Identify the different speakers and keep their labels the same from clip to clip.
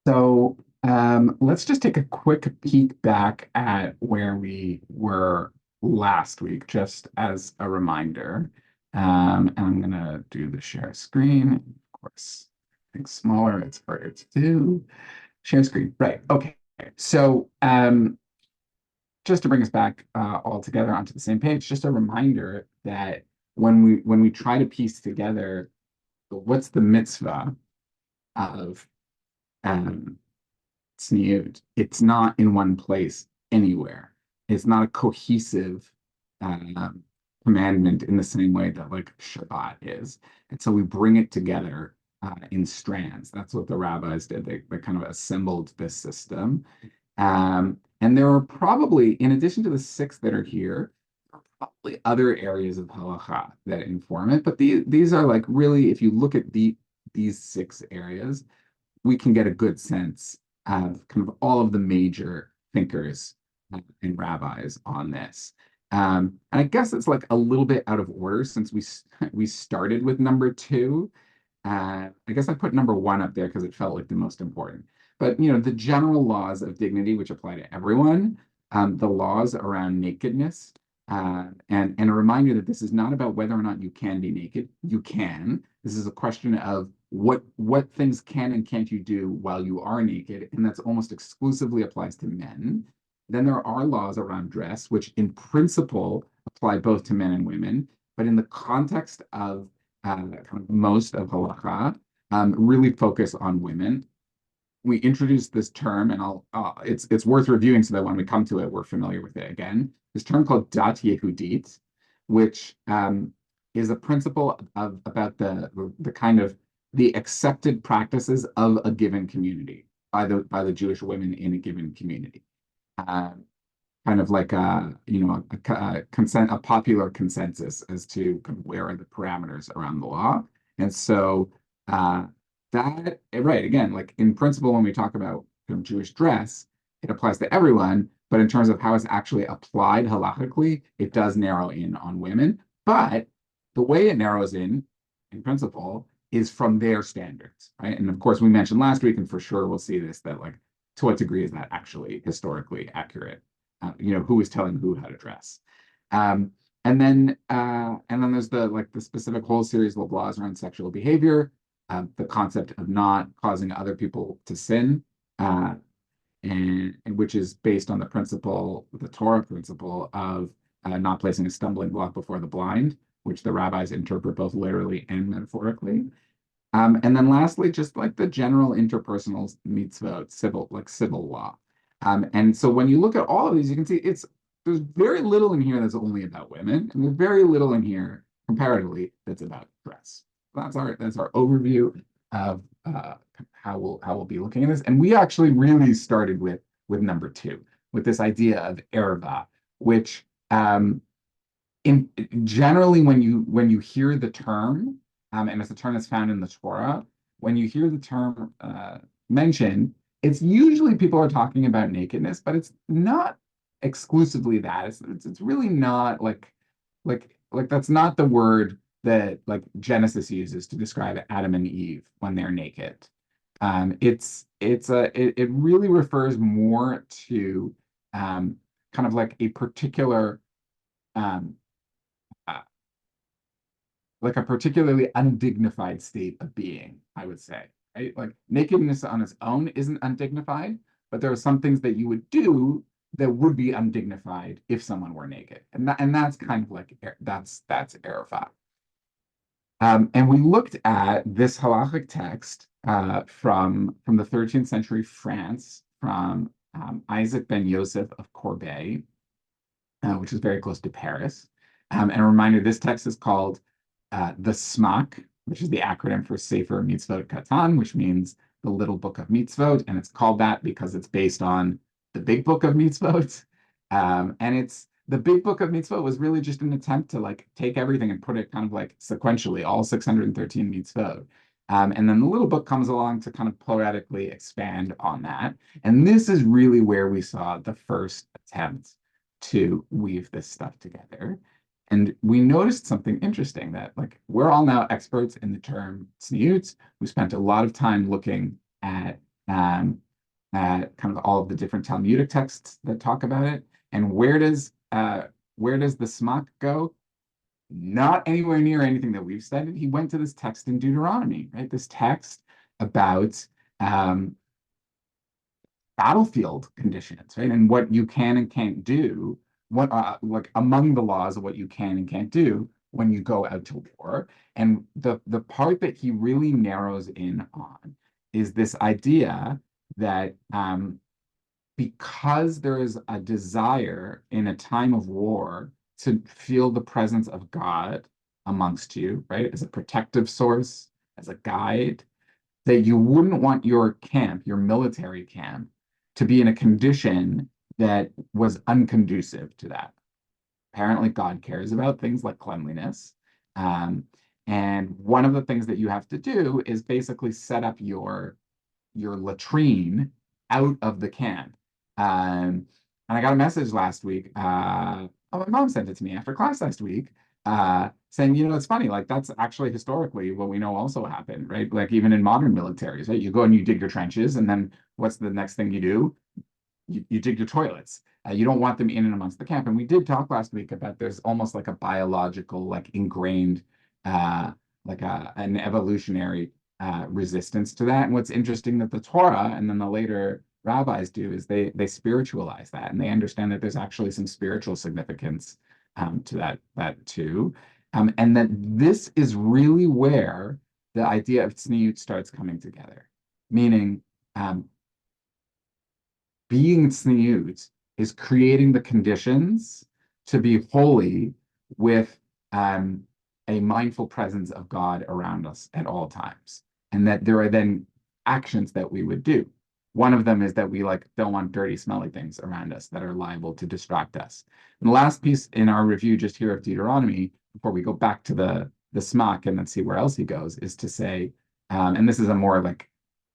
Speaker 1: So let's just take a quick peek back at where we were last week, just as a reminder. And I'm going to do the share screen. Of course, I think smaller, it's harder to do. Share screen. Right. Okay. So just to bring us back all together onto the same page, just a reminder that when we try to piece together what's the mitzvah of um, tzniut, it's not in one place anywhere. It's not a cohesive um, commandment in the same way that like Shabbat is. And so we bring it together in strands. That's what the rabbis did. They kind of assembled this system. And there are probably, in addition to the six that are here, probably other areas of halacha that inform it. But these are like really, if you look at these six areas, we can get a good sense of kind of all of the major thinkers and rabbis on this. And I guess it's like a little bit out of order since we started with number two. I guess I put number one up there because it felt like the most important. But the general laws of dignity, which apply to everyone, the laws around nakedness, and a reminder that this is not about whether or not you can be naked. You can. This is a question of what things can and can't you do while you are naked, and that's almost exclusively applies to men. Then there are laws around dress, which in principle apply both to men and women, but in the context of kind of most of halacha, really focus on women. We introduced this term, and it's worth reviewing so that when we come to it, we're familiar with it again. This term called dat Yehudit, which is a principle of about the kind of the accepted practices of a given community by the Jewish women in a given community. Um, Kind of like a popular consensus as to kind of where are the parameters around the law. And so that right again, like in principle, when we talk about Jewish dress, it applies to everyone, but in terms of how it's actually applied halachically, it does narrow in on women. But the way it narrows in principle, is from their standards, right? And of course, we mentioned last week, and for sure we'll see this, that like to what degree is that actually historically accurate? Who is telling who how to dress. Um, and then there's the specific whole series of laws around sexual behavior, the concept of not causing other people to sin, and which is based on the Torah principle of not placing a stumbling block before the blind, which the rabbis interpret both literally and metaphorically. And then lastly, just like the general interpersonal mitzvot, civil law. And so when you look at all of these, you can see there's very little in here that's only about women, and there's very little in here comparatively that's about dress. That's our overview of how we'll be looking at this. And we actually really started with number two, with this idea of erva, which in generally when you hear the term, and it's a term that's found in the Torah, when you hear the term mentioned, it's usually people are talking about nakedness, but it's not exclusively that. It's really not like that's not the word that like Genesis uses to describe Adam and Eve when they're naked. It really refers more to kind of like a particular um, uh, like a particularly undignified state of being, I would say. Right? Like nakedness on its own isn't undignified, but there are some things that you would do that would be undignified if someone were naked, and that's kind of like that's erifat. And we looked at this halachic text from the 13th century France, from Isaac ben Yosef of Corbeil, which is very close to Paris. And a reminder, this text is called the SMAC, which is the acronym for Sefer Mitzvot Katan, which means the Little Book of Mitzvot, and it's called that because it's based on the Big Book of Mitzvot. And the Big Book of Mitzvot was really just an attempt to like take everything and put it kind of like sequentially, all 613 mitzvot. And then the little book comes along to kind of poetically expand on that. And this is really where we saw the first attempt to weave this stuff together. And we noticed something interesting, that like we're all now experts in the term tzniut. We spent a lot of time looking at um, kind of all of the different Talmudic texts that talk about it. And where does the smock go? Not anywhere near anything that we've studied. He went to this text in Deuteronomy, right? This text about um, battlefield conditions, right? And what you can and can't do, what like among the laws of what you can and can't do when you go out to war. And the part that he really narrows in on is this idea that because there is a desire in a time of war to feel the presence of God amongst you, right? As a protective source, as a guide, that you wouldn't want your camp, your military camp, to be in a condition that was unconducive to that. Apparently, God cares about things like cleanliness. Um, and one of the things that you have to do is basically set up your latrine out of the camp. And I got a message last week. Oh, my mom sent it to me after class last week, saying, it's funny, like that's actually historically what we know also happened, right? Like even in modern militaries, right? You go and you dig your trenches, and then what's the next thing you do? You dig your toilets. You don't want them in and amongst the camp. And we did talk last week about there's almost like a biological, like ingrained, an evolutionary resistance to that. And what's interesting that the Torah and then the later rabbis do is they spiritualize that, and they understand that there's actually some spiritual significance to that too. And that this is really where the idea of tzniut starts coming together, meaning um, being tzniut is creating the conditions to be holy with a mindful presence of God around us at all times. And that there are then actions that we would do. One of them is that we like don't want dirty, smelly things around us that are liable to distract us. And the last piece in our review just here of Deuteronomy, before we go back to the smock and then see where else he goes, is to say, and this is a more like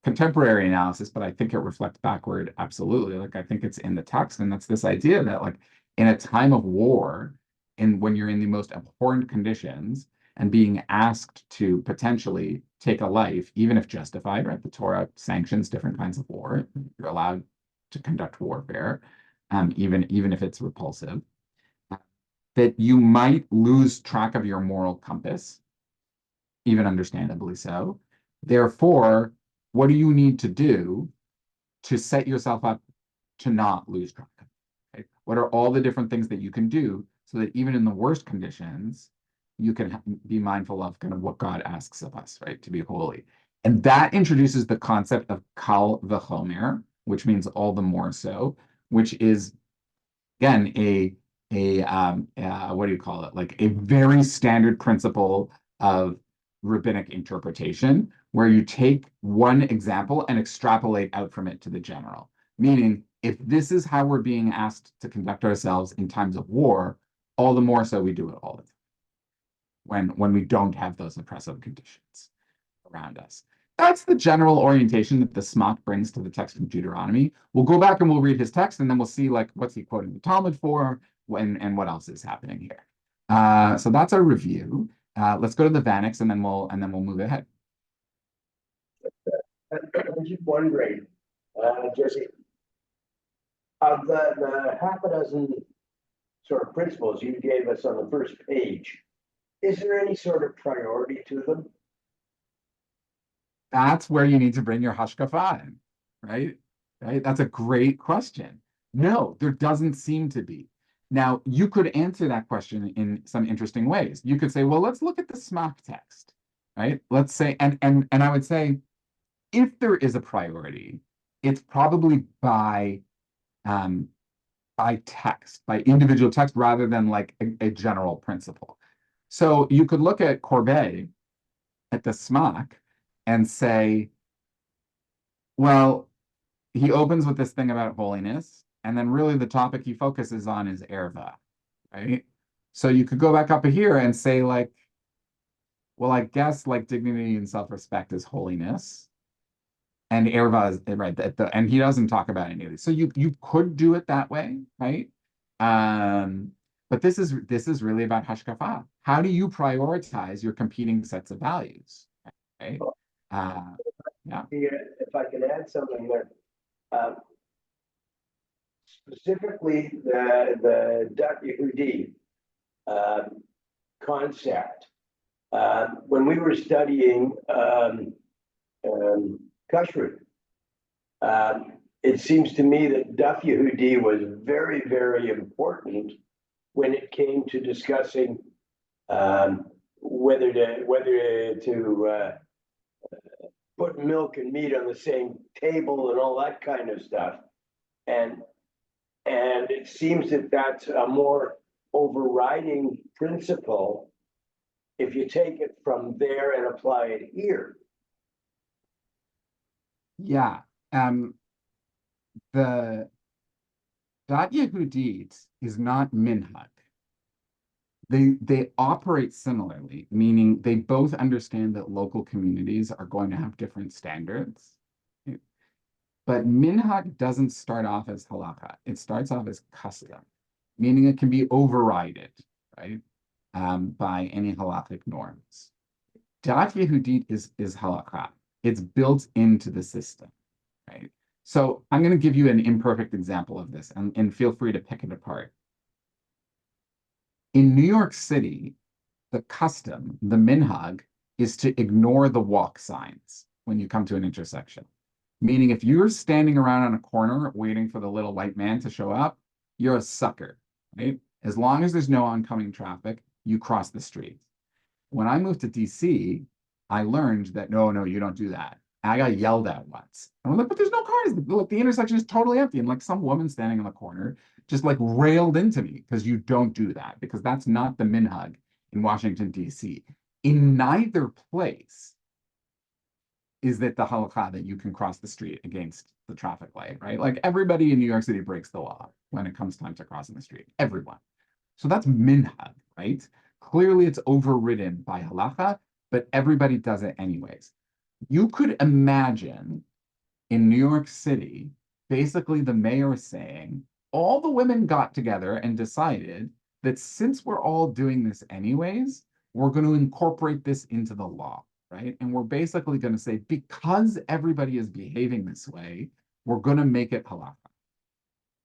Speaker 1: contemporary analysis, but I think it reflects backward absolutely. Like I think it's in the text, and that's this idea that like in a time of war, and when you're in the most abhorrent conditions and being asked to potentially take a life, even if justified, right? The Torah sanctions different kinds of war. You're allowed to conduct warfare, even if it's repulsive. That you might lose track of your moral compass, even understandably so. Therefore, what do you need to do to set yourself up to not lose track of it? Okay? What are all the different things that you can do so that even in the worst conditions, you can be mindful of kind of what God asks of us, right? To be holy. And that introduces the concept of kal v'chomer, which means all the more so, which is again a what do you call it? Like a very standard principle of rabbinic interpretation, where you take one example and extrapolate out from it to the general. Meaning, if this is how we're being asked to conduct ourselves in times of war, all the more so we do it all the time when we don't have those oppressive conditions around us. That's the general orientation that the Smock brings to the text of Deuteronomy. We'll go back and we'll read his text, and then we'll see like what's he quoting the Talmud for, and what else is happening here. So that's our review. Let's go to the Vanix, and then we'll move ahead.
Speaker 2: I'm just wondering, Jesse, of the half a dozen sort of principles you gave us on the first page, is there any sort of priority to them?
Speaker 1: That's where you need to bring your hashkafa in, right? Right? That's a great question. No, there doesn't seem to be. Now, you could answer that question in some interesting ways. You could say, well, let's look at the smock text, right? Let's say, and I would say, if there is a priority, it's probably um, by text, by individual text, rather than like a general principle. So you could look at Courbet at the smock and say, well, he opens with this thing about holiness, and then really the topic he focuses on is erva, right? So you could go back up here and say, like, well, I guess like dignity and self-respect is holiness, and erva is right. And he doesn't talk about any of these. So you could do it that way, right? Um, but this is really about hashkafa. How do you prioritize your competing sets of values, right? Uh, Yeah.
Speaker 2: If I can add something there, uh, specifically the Dat Yehudi concept. When we were studying kashrut, it seems to me that Daf Yehudi was very, very important when it came to discussing whether to put milk and meat on the same table and all that kind of stuff. And and it seems that that's a more overriding principle if you take it from there and apply it here.
Speaker 1: Yeah. The Dat Yehudit is not minhag. They operate similarly, meaning they both understand that local communities are going to have different standards. But minhag doesn't start off as halakha. It starts off as custom, meaning it can be overridden, right, by any halakhic norms. Dat Yehudit is halakha. It's built into the system, right? So I'm going to give you an imperfect example of this, and feel free to pick it apart. In New York City, the custom, the minhag, is to ignore the walk signs when you come to an intersection. Meaning, if you're standing around on a corner waiting for the little white man to show up, you're a sucker, right? As long as there's no oncoming traffic, you cross the street. When I moved to DC, I learned that no, you don't do that. And I got yelled at once. And I'm like, but there's no cars. Look, the intersection is totally empty. And like some woman standing in the corner just like railed into me because you don't do that, because that's not the minhag in Washington, D.C. In neither place is that the halakha that you can cross the street against the traffic light, right? Like everybody in New York City breaks the law when it comes time to crossing the street. Everyone. So that's minhag, right? Clearly it's overridden by halakha, but everybody does it anyways. You could imagine in New York City, basically the mayor saying, all the women got together and decided that since we're all doing this anyways, we're going to incorporate this into the law, right? And we're basically going to say, because everybody is behaving this way, we're going to make it halakha.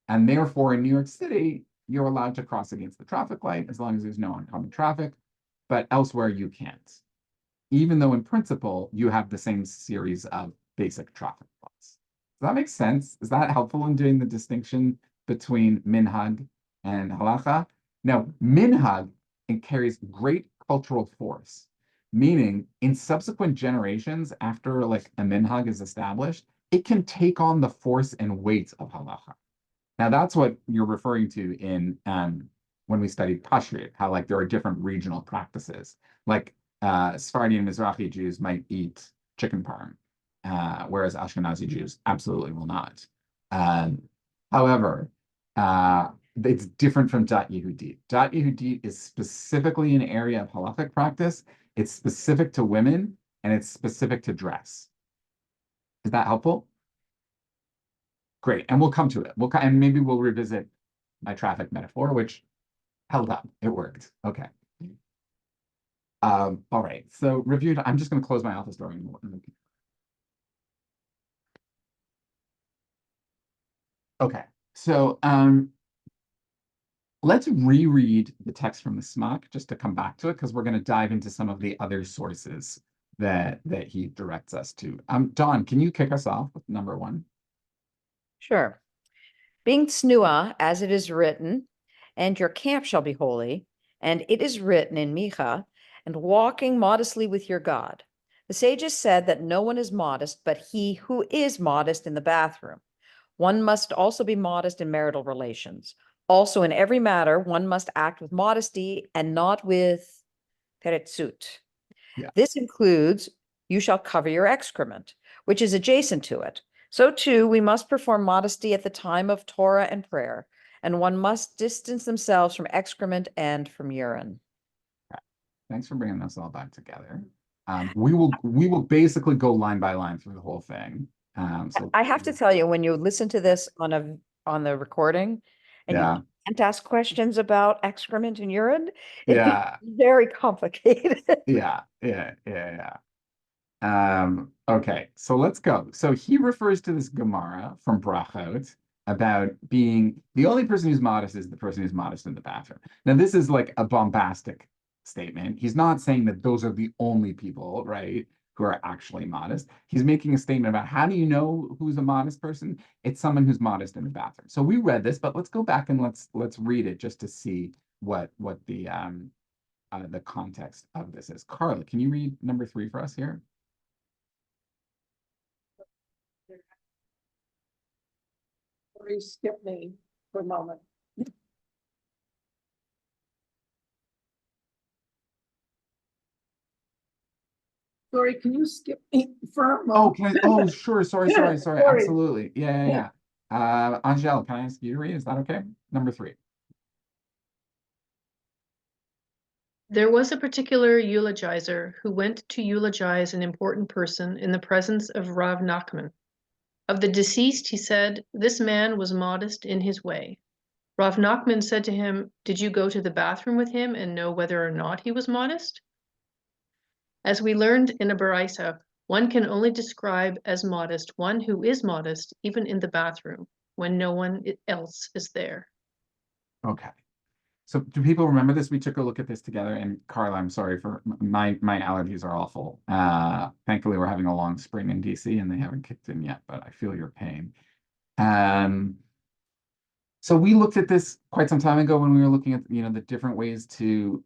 Speaker 1: And therefore, in New York City, you're allowed to cross against the traffic light as long as there's no oncoming traffic, but elsewhere you can't. Even though in principle, you have the same series of basic traffic laws. Does that make sense? Is that helpful in doing the distinction between minhag and halacha? Now, minhag, it carries great cultural force, meaning in subsequent generations after like a minhag is established, it can take on the force and weight of halacha. Now, that's what you're referring to in when we studied kashrut, how like there are different regional practices. Like Sephardi and Mizrahi Jews might eat chicken parm, whereas Ashkenazi Jews absolutely will not. Um, However, it's different from Dat Yehudit. Dat Yehudit is specifically an area of halachic practice. It's specific to women and it's specific to dress. Is that helpful? Great, and we'll come to it. And maybe we'll revisit my traffic metaphor, which held up. It worked. Okay. All right. So reviewed. I'm just going to close my office door. Okay. So let's reread the text from the SMOC just to come back to it, because we're going to dive into some of the other sources that he directs us to. Dawn, can you kick us off with number one?
Speaker 3: Sure. Being tsnua, as it is written, and your camp shall be holy, and it is written in Micha, and walking modestly with your God. The sages said that no one is modest, but he who is modest in the bathroom. One must also be modest in marital relations. Also, in every matter, one must act with modesty and not with peretzut.
Speaker 1: Yeah.
Speaker 3: This includes, you shall cover your excrement, which is adjacent to it. So too, we must perform modesty at the time of Torah and prayer, and one must distance themselves from excrement and from urine.
Speaker 1: Thanks for bringing us all back together. We will basically go line by line through the whole thing. So
Speaker 3: I have to tell you, when you listen to this on the recording, and
Speaker 1: yeah,
Speaker 3: you can't ask questions about excrement and urine, it
Speaker 1: yeah,
Speaker 3: becomes very complicated.
Speaker 1: yeah. Okay, so let's go. So he refers to this Gemara from Brachot about being the only person who's modest is the person who's modest in the bathroom. Now, this is like a bombastic statement. He's not saying that those are the only people, right, who are actually modest. He's making a statement about how do you know who's a modest person? It's someone who's modest in the bathroom. So we read this, but let's go back and let's read it just to see what the context of this is. Carla, can you read number 3 for us here?
Speaker 4: Sorry, skip me for a moment. Sorry, can you skip me for a
Speaker 1: Oh,
Speaker 4: moment?
Speaker 1: sure. Sorry.
Speaker 4: Sorry.
Speaker 1: Absolutely. Yeah. Angel, can I ask you to read? Is that okay? Number 3.
Speaker 5: There was a particular eulogizer who went to eulogize an important person in the presence of Rav Nachman. Of the deceased, he said, "This man was modest in his way." Rav Nachman said to him, "Did you go to the bathroom with him and know whether or not he was modest?" As we learned in a Baraisa, one can only describe as modest one who is modest even in the bathroom when no one else is there.
Speaker 1: Okay. So do people remember this? We took a look at this together, and Carla, I'm sorry for my allergies are awful. Thankfully, we're having a long spring in DC, and they haven't kicked in yet, but I feel your pain. Um, so we looked at this quite some time ago when we were looking at the different ways to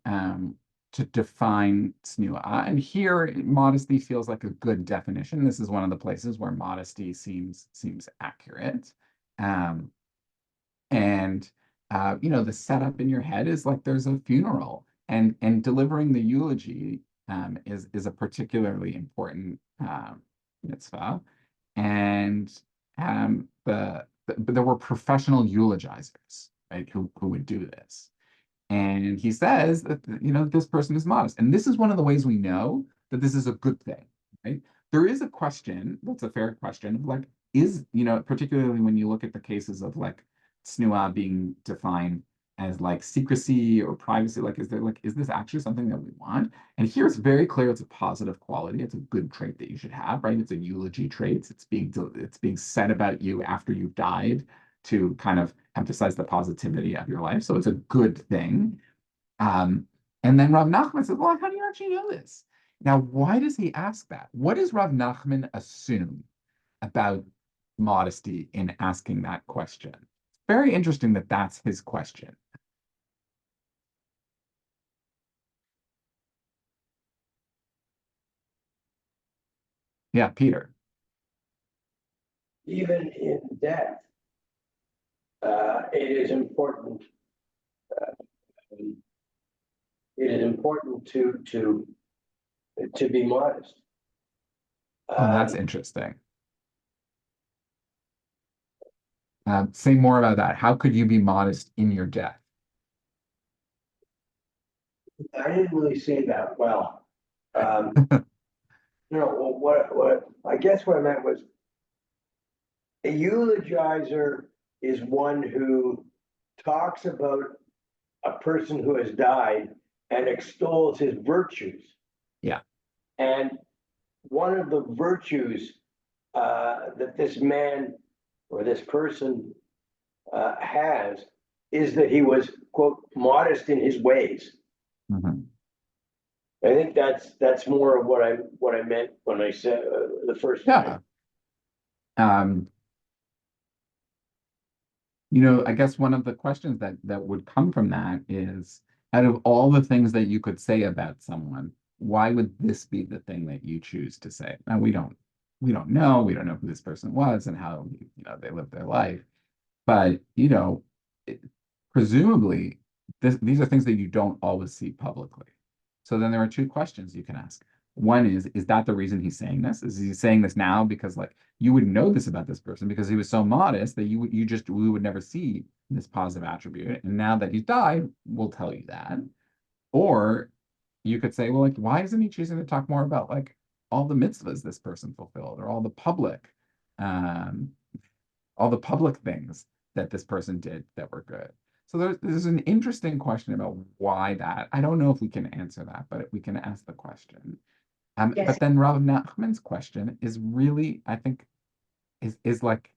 Speaker 1: define snua, and here modesty feels like a good definition. This is one of the places where modesty seems accurate. Um, and the setup in your head is like there's a funeral, and delivering the eulogy is a particularly important mitzvah, and but there were professional eulogizers, right, who would do this. And he says that this person is modest, and this is one of the ways we know that this is a good thing, right? There is a question that's a fair question of like, is particularly when you look at the cases of like snua being defined as like secrecy or privacy, like is this actually something that we want? And here it's very clear it's a positive quality, it's a good trait that you should have, right? It's a eulogy trait, it's being said about you after you've died to kind of emphasize the positivity of your life. So it's a good thing. Um, and then Rav Nachman says, well, how do you actually know this? Now, why does he ask that? What does Rav Nachman assume about modesty in asking that question? It's very interesting that that's his question. Yeah, Peter.
Speaker 2: Even in death, it is important. It is important to be modest.
Speaker 1: Oh, that's interesting. Say more about that. How could you be modest in your death?
Speaker 2: I didn't really see that well. What I guess what I meant was a eulogizer is one who talks about a person who has died and extols his virtues.
Speaker 1: Yeah.
Speaker 2: And one of the virtues that this man or this person has is that he was, quote, modest in his ways.
Speaker 1: Mhm.
Speaker 2: I think that's more of what I meant when I said the first
Speaker 1: Yeah.
Speaker 2: time.
Speaker 1: I guess one of the questions that would come from that is, out of all the things that you could say about someone, why would this be the thing that you choose to say? Now we don't know who this person was and how they lived their life, but it, presumably these are things that you don't always see publicly. So then there are two questions you can ask. One is that the reason he's saying this? Is he saying this now because like you would know this about this person because he was so modest that we would never see this positive attribute, and now that he's died, we'll tell you that. Or you could say, well, like, why isn't he choosing to talk more about like all the mitzvahs this person fulfilled, or um, all the public things that this person did that were good? So there's an interesting question about why that. I don't know if we can answer that, but we can ask the question.
Speaker 6: Yes.
Speaker 1: But then Rav Nachman's question is really, I think, is like,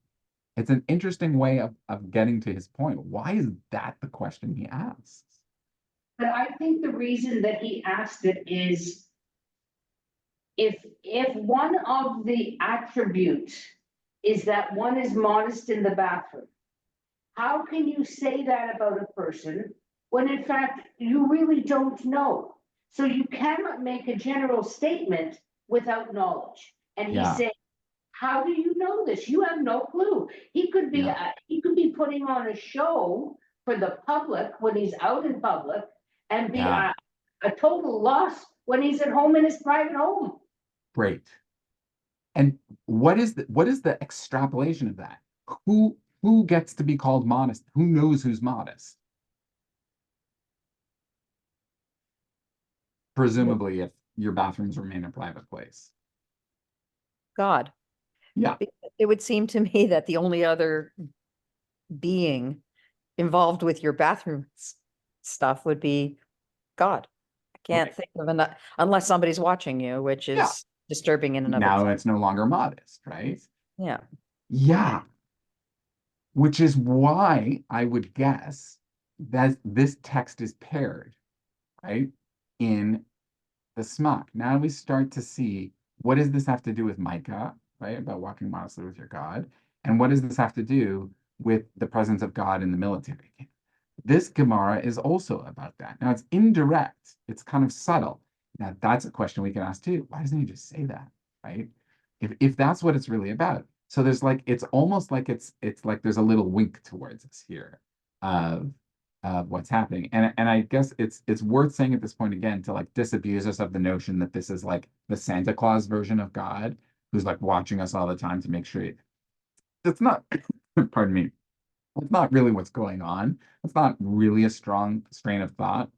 Speaker 1: it's an interesting way of getting to his point. Why is that the question he asks?
Speaker 6: But I think the reason that he asked it is if one of the attributes is that one is modest in the bathroom, how can you say that about a person when in fact you really don't know? So you cannot make a general statement without knowledge. And he's
Speaker 1: Yeah,
Speaker 6: saying, how do you know this? You have no clue.
Speaker 1: yeah,
Speaker 6: He could be putting on a show for the public when he's out in public and be
Speaker 1: yeah,
Speaker 6: a total loss when he's at home in his private home.
Speaker 1: great. And what is the extrapolation of that? Who gets to be called modest? Who knows who's modest? Presumably, if your bathrooms remain a private place.
Speaker 3: God.
Speaker 1: Yeah,
Speaker 3: It would seem to me that the only other being involved with your bathroom stuff would be God. I can't
Speaker 1: right.
Speaker 3: think of unless somebody's watching you, which
Speaker 1: Yeah.
Speaker 3: is disturbing in and of
Speaker 1: Now
Speaker 3: itself.
Speaker 1: it's no longer modest, right?
Speaker 3: Yeah.
Speaker 1: Yeah. Which is why I would guess that this text is paired, right? In the smock. Now we start to see, what does this have to do with Micah, right? About walking modestly with your God. And what does this have to do with the presence of God in the military camp? This Gemara is also about that. Now it's indirect, it's kind of subtle. Now that's a question we can ask too. Why doesn't he just say that, right? If that's what it's really about. So there's like, it's almost like it's like there's a little wink towards us here of what's happening. And I guess it's worth saying at this point again to like disabuse us of the notion that this is like the Santa Claus version of God who's like watching us all the time to make sure it's not, pardon me, it's not really what's going on. It's not really a strong strain of thought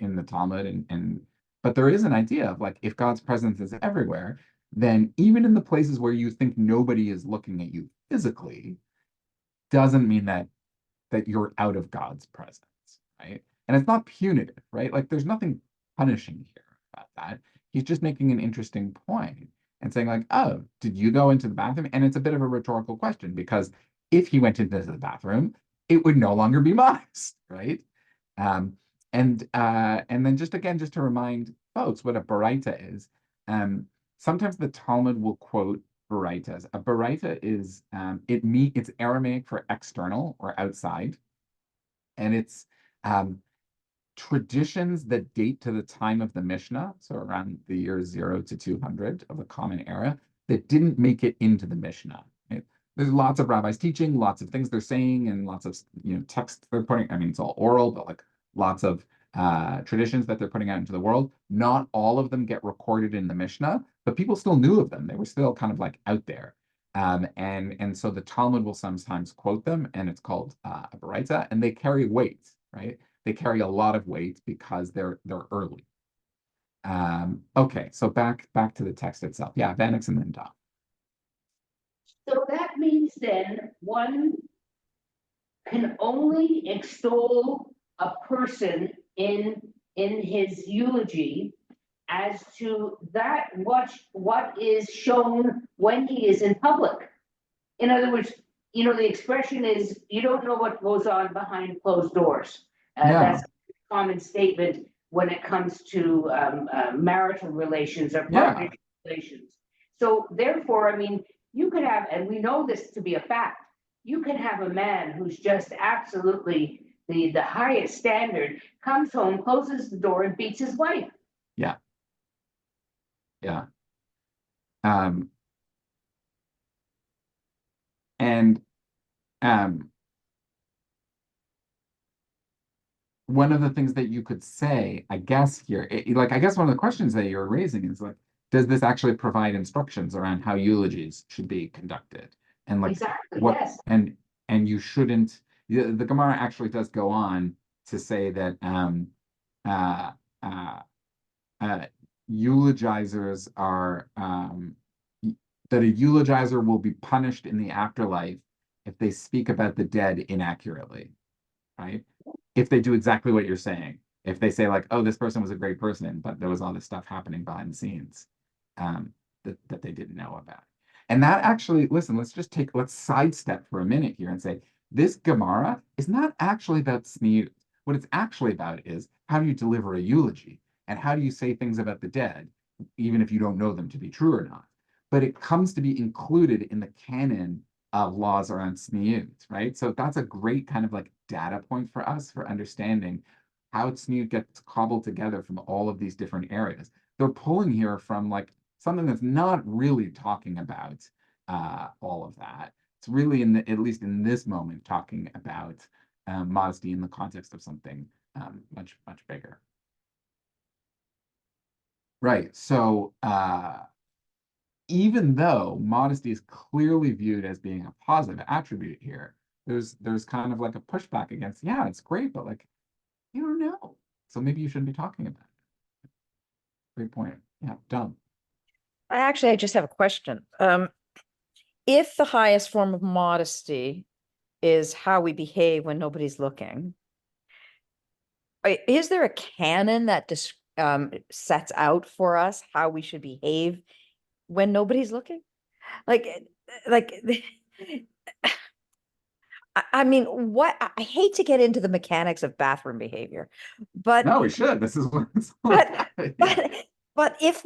Speaker 1: in the Talmud, and but there is an idea of like if God's presence is everywhere, then even in the places where you think nobody is looking at you physically, doesn't mean that you're out of God's presence, right? And it's not punitive, right? Like there's nothing punishing here about that. He's just making an interesting point and saying, like, oh, did you go into the bathroom? And it's a bit of a rhetorical question because if he went into the bathroom, it would no longer be modest, right? Um, and then just again, just to remind folks what a baraita is, sometimes the Talmud will quote baraitas. A baraita is it's Aramaic for external or outside, and it's um, traditions that date to the time of the Mishnah, so around the year 0 to 200 of the Common Era, that didn't make it into the Mishnah. Right? There's lots of rabbis teaching, lots of things they're saying, and lots of texts they're putting. I mean, it's all oral, but like lots of traditions that they're putting out into the world. Not all of them get recorded in the Mishnah, but people still knew of them. They were still kind of like out there. And so the Talmud will sometimes quote them, and it's called a baraita, and they carry weight, right? They carry a lot of weight because they're early. Okay, so back to the text itself. Yeah, Vanix and then Dom.
Speaker 6: So that means then one can only extol a person in his eulogy as to that what is shown when he is in public. In other words, the expression is you don't know what goes on behind closed doors.
Speaker 1: Yeah,
Speaker 6: That's a common statement when it comes to marital relations or
Speaker 1: yeah,
Speaker 6: partnership relations. So therefore, I mean, you could have, and we know this to be a fact, you can have a man who's just absolutely the highest standard, comes home, closes the door, and beats his wife.
Speaker 1: yeah, yeah. Um, and one of the things that you could say, I guess here, like I guess one of the questions that you're raising is like, does this actually provide instructions around how eulogies should be conducted? And like
Speaker 6: Exactly,
Speaker 1: what
Speaker 6: yes.
Speaker 1: and you shouldn't, the Gemara actually does go on to say that uh, uh, eulogizers are that a eulogizer will be punished in the afterlife if they speak about the dead inaccurately, right? If they do exactly what you're saying, if they say like, oh, this person was a great person, but there was all this stuff happening behind the scenes. that they didn't know about. And that actually, listen, let's sidestep for a minute here and say this Gemara is not actually about tzniut. What it's actually about is how do you deliver a eulogy and how do you say things about the dead, even if you don't know them to be true or not. But it comes to be included in the canon of laws around tzniut, right? So that's a great kind of like data point for us for understanding how tzniut gets cobbled together from all of these different areas. They're pulling here from like something that's not really talking about all of that. It's really at least in this moment, talking about modesty in the context of something much, much bigger. Right. So even though modesty is clearly viewed as being a positive attribute here, there's kind of like a pushback against, yeah, it's great, but like you don't know. So maybe you shouldn't be talking about it. Great point. Yeah, dumb.
Speaker 3: I just have a question. If the highest form of modesty is how we behave when nobody's looking, is there a canon that sets out for us how we should behave when nobody's looking? Like, like, I mean, what I hate to get into the mechanics of bathroom behavior, but
Speaker 1: No, we should. This is what it's
Speaker 3: but
Speaker 1: yeah.
Speaker 3: but if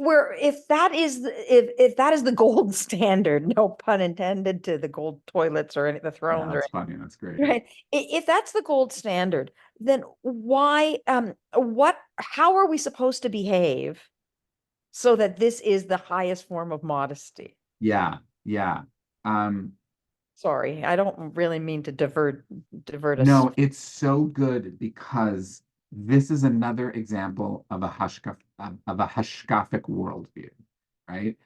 Speaker 3: that is if that is the gold standard, no pun intended to the gold toilets or any the
Speaker 1: Yeah,
Speaker 3: thrones or
Speaker 1: that's funny. That's great.
Speaker 3: right. If that's the gold standard, then why how are we supposed to behave so that this is the highest form of modesty?
Speaker 1: Yeah, yeah. Um,
Speaker 3: Sorry, I don't really mean to divert us.
Speaker 1: no, it's so good because this is another example of a hashkafic worldview, right?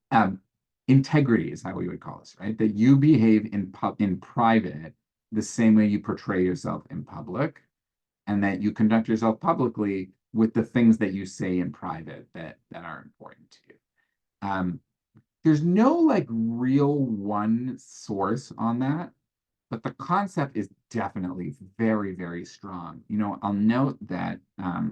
Speaker 1: Um, integrity is how we would call this, right? That you behave in private the same way you portray yourself in public, and that you conduct yourself publicly with the things that you say in private that are important to you. There's no like real one source on that, but the concept is definitely very, very strong. I'll note that I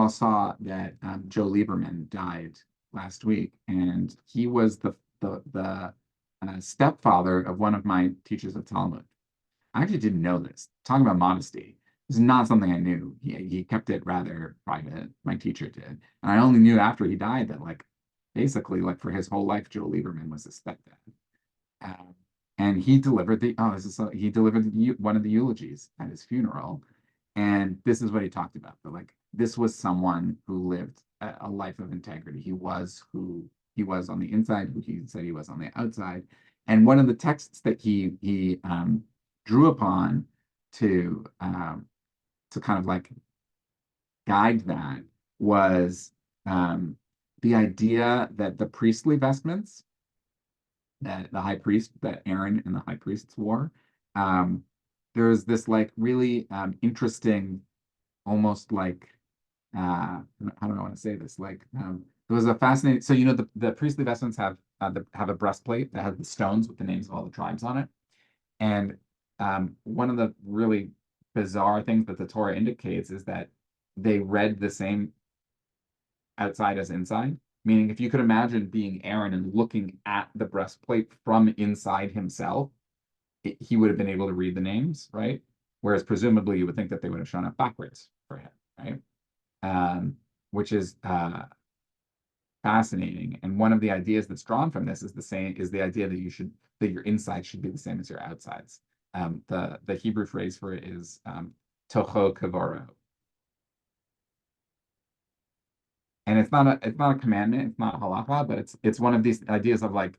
Speaker 1: saw that Joe Lieberman died last week, and he was the stepfather of one of my teachers of Talmud. I actually didn't know this. Talking about modesty, this is not something I knew. He kept it rather private. My teacher did, and I only knew after he died that like basically like for his whole life, Joe Lieberman was his stepdad. Um, and he delivered he delivered one of the eulogies at his funeral, and this is what he talked about. But like this was someone who lived a life of integrity. He was who he was on the inside, who he said he was on the outside. And one of the texts that he drew upon to kind of like guide that was the idea that the priestly vestments that the high priest, that Aaron and the high priests wore. Um, there's this like really interesting, almost like how do I want to say this? Like there was a fascinating. So the priestly vestments have a breastplate that has the stones with the names of all the tribes on it, and one of the really bizarre things that the Torah indicates is that they read the same outside as inside. Meaning, if you could imagine being Aaron and looking at the breastplate from inside himself, he would have been able to read the names, right? Whereas presumably you would think that they would have shown up backwards for him, right? Which is fascinating. And one of the ideas that's drawn from this is the idea that your inside should be the same as your outsides. The Hebrew phrase for it is toho kavoro. And it's not a commandment, it's not halacha, but it's one of these ideas of like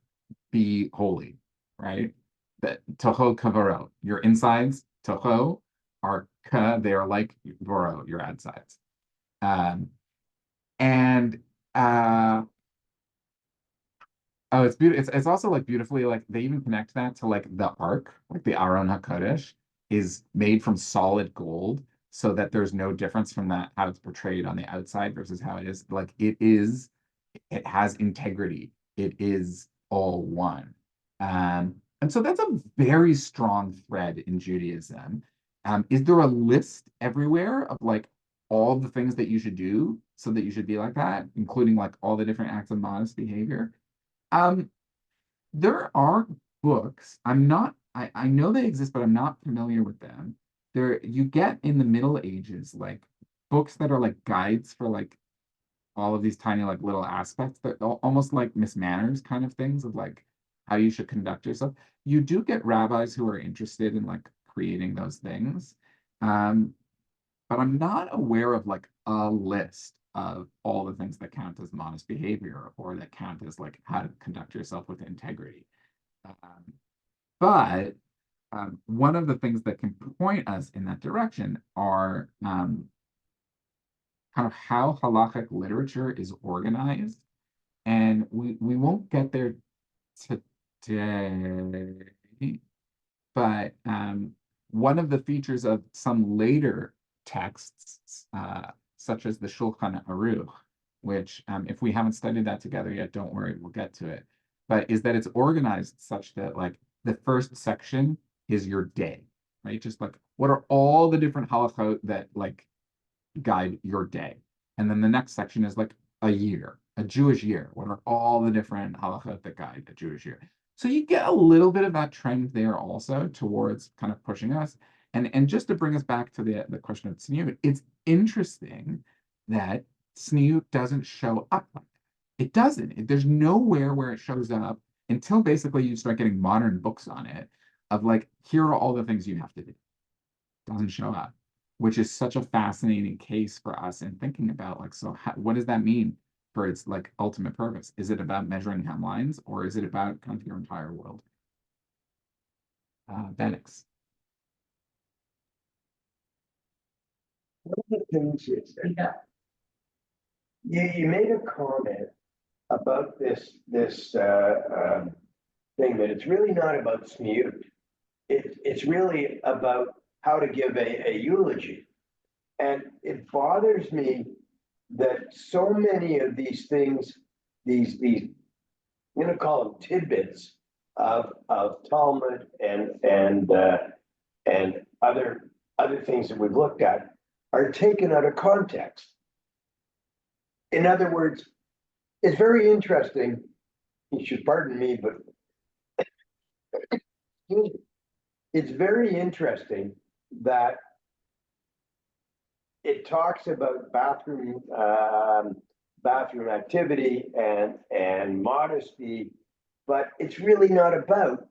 Speaker 1: be holy, right? That toho kavaro, your insides, toho are ka, they are like voro, your outsides. And oh, it's beautiful. It's also like beautifully like they even connect that to like the ark, like the Aron HaKodesh is made from solid gold, so that there's no difference from that how it's portrayed on the outside versus how it is. Like it has integrity. It is all one. And so that's a very strong thread in Judaism. Is there a list everywhere of like all the things that you should do? so that you should be like that, including like all the different acts of modest behavior. Um, there are books. I know they exist, but I'm not familiar with them. There you get in the Middle Ages like books that are like guides for like all of these tiny like little aspects that almost like Miss Manners kind of things of like how you should conduct yourself. You do get rabbis who are interested in like creating those things. Um, but I'm not aware of like a list of all the things that count as modest behavior or that count as like how to conduct yourself with integrity. Um, but one of the things that can point us in that direction are kind of how halakhic literature is organized. And we won't get there today, but one of the features of some later texts, such as the Shulchan Aruch, which if we haven't studied that together yet, don't worry, we'll get to it. But is that it's organized such that like the first section is your day, right? Just like what are all the different halachot that like guide your day. And then the next section is like a year, a Jewish year. What are all the different halachot that guide a Jewish year? So you get a little bit of that trend there also towards kind of pushing us. And just to bring us back to the question of tzniut, it's interesting that tzniut doesn't show up like that. It doesn't. There's nowhere where it shows up until basically you start getting modern books on it of like, here are all the things you have to do. Doesn't show up, which is such a fascinating case for us in thinking about like, so how, what does that mean for its like ultimate purpose? Is it about measuring hemlines or is it about kind of your entire world? Bennix.
Speaker 2: One of the things is that you made a comment about this thing that it's really not about tzniut. It's really about how to give a eulogy. And it bothers me that so many of these things, these I'm going to call them tidbits of Talmud and other things that we've looked at are taken out of context. In other words, it's very interesting. You should pardon me, but it's very interesting that it talks about bathroom activity and modesty, but it's really not about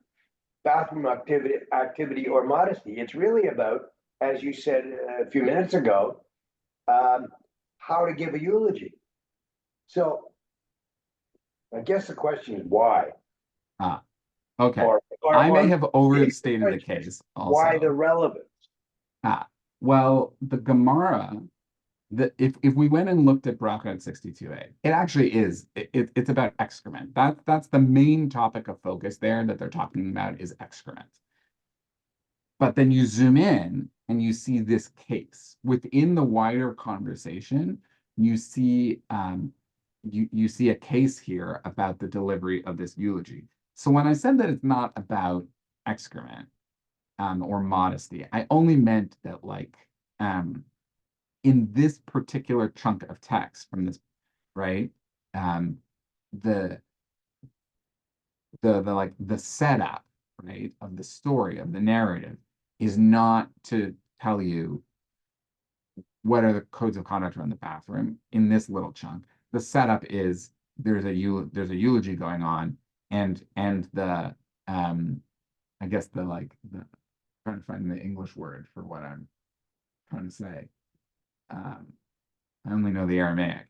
Speaker 2: bathroom activity or modesty. It's really about, as you said a few minutes ago, how to give a eulogy. So I guess the question is why.
Speaker 1: Ah, okay.
Speaker 2: Or
Speaker 1: I may have overstated the case also.
Speaker 2: Why the relevance?
Speaker 1: Ah, well, the Gemara, if we went and looked at Bracha at 62a, it actually is, it's about excrement. That's the main topic of focus there that they're talking about is excrement. But then you zoom in and you see this case. Within the wider conversation, you see you see a case here about the delivery of this eulogy. So when I said that it's not about excrement or modesty, I only meant that like in this particular chunk of text from this, right? The like the setup, right, of the story, of the narrative is not to tell you what are the codes of conduct around the bathroom in this little chunk. The setup is there's a eulogy going on, and the I guess the like the trying to find the English word for what I'm trying to say. I only know the Aramaic.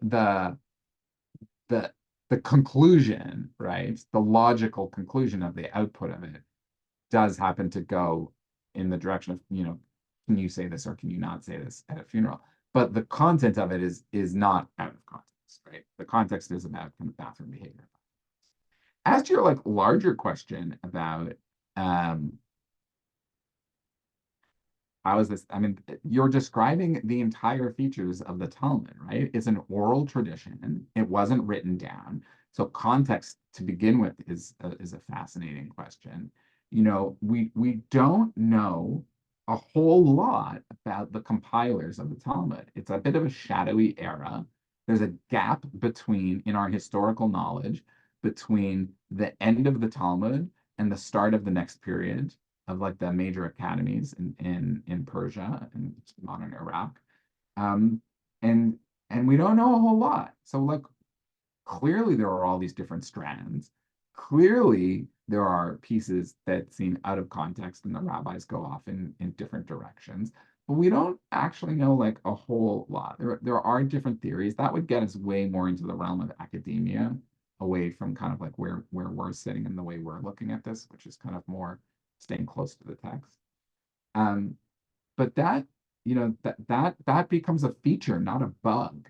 Speaker 1: The the conclusion, right? The logical conclusion of the output of it does happen to go in the direction of, you know, can you say this or can you not say this at a funeral? But the content of it is not out of context, right? The context is about kind of bathroom behavior. As to your like larger question about how is this? I mean, you're describing the entire features of the Talmud, right? It's an oral tradition. It wasn't written down. So context to begin with is a fascinating question. You know, we don't know a whole lot about the compilers of the Talmud. It's a bit of a shadowy era. There's a gap between, in our historical knowledge, between the end of the Talmud and the start of the next period of like the major academies in Persia and modern Iraq. Um, and and we don't know a whole lot. So like clearly there are all these different strands. Clearly there are pieces that seem out of context and the rabbis go off in different directions. But we don't actually know like a whole lot. There are different theories that would get us way more into the realm of academia, away from kind of like where we're sitting and the way we're looking at this, which is kind of more staying close to the text. Um, but that, that becomes a feature, not a bug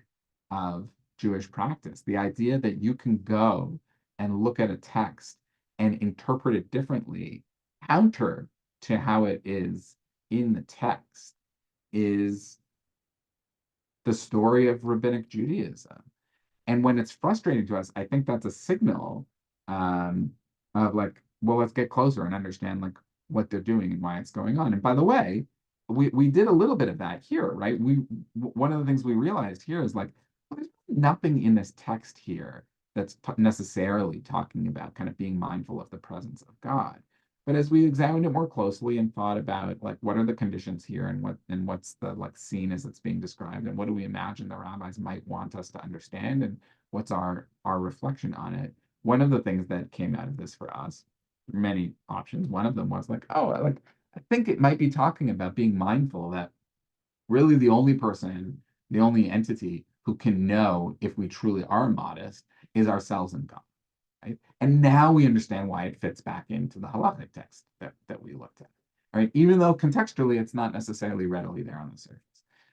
Speaker 1: of Jewish practice. The idea that you can go and look at a text and interpret it differently, counter to how it is in the text, is the story of rabbinic Judaism. And when it's frustrating to us, I think that's a signal of like, well, let's get closer and understand like what they're doing and why it's going on. And by the way, we did a little bit of that here, right? One of the things we realized here is like, well, there's nothing in this text here that's necessarily talking about kind of being mindful of the presence of God. But as we examined it more closely and thought about like what are the conditions here and what's the like scene as it's being described and what do we imagine the rabbis might want us to understand and what's our reflection on it. One of the things that came out of this for us, many options, one of them was like, oh, like I think it might be talking about being mindful that really the only person, the only entity who can know if we truly are modest is ourselves and God. Right? And now we understand why it fits back into the halachic text that we looked at. Right? Even though contextually it's not necessarily readily there on the surface.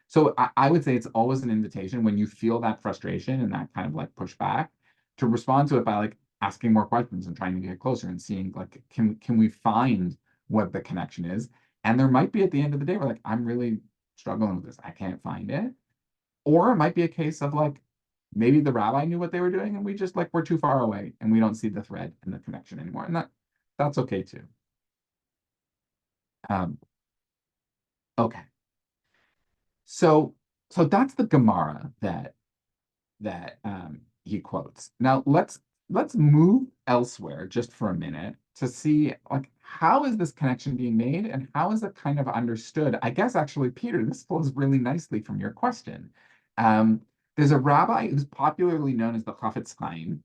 Speaker 1: So I would say it's always an invitation when you feel that frustration and that kind of like pushback to respond to it by like asking more questions and trying to get closer and seeing like can we find what the connection is. And there might be at the end of the day, we're like, I'm really struggling with this. I can't find it. Or it might be a case of like, maybe the rabbi knew what they were doing and we just like we're too far away and we don't see the thread and the connection anymore. And that's okay too. Um, okay. So that's the Gemara that he quotes. Now let's move elsewhere just for a minute to see like how is this connection being made and how is it kind of understood? I guess actually, Peter, this flows really nicely from your question. Um, there's a rabbi who's popularly known as the Chafetz Chaim,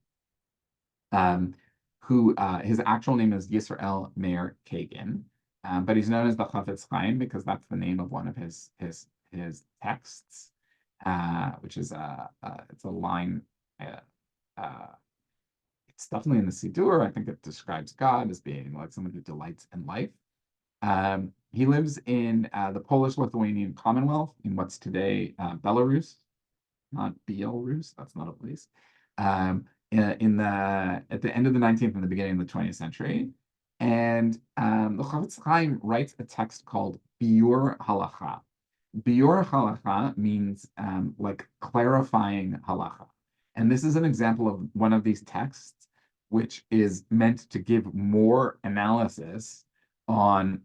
Speaker 1: um, who his actual name is Yisrael Meir Kagan, but he's known as the Chafetz Chaim because that's the name of one of his texts, which is it's a line. Uh, uh, it's definitely in the Siddur. I think it describes God as being like someone who delights in life. He lives in the Polish-Lithuanian Commonwealth in what's today Belarus, not Belarus. That's not a place. In the at the end of the 19th and the beginning of the 20th century, and the Chafetz Chaim writes a text called Biur Halacha. Biur Halacha means like clarifying halacha, and this is an example of one of these texts which is meant to give more analysis on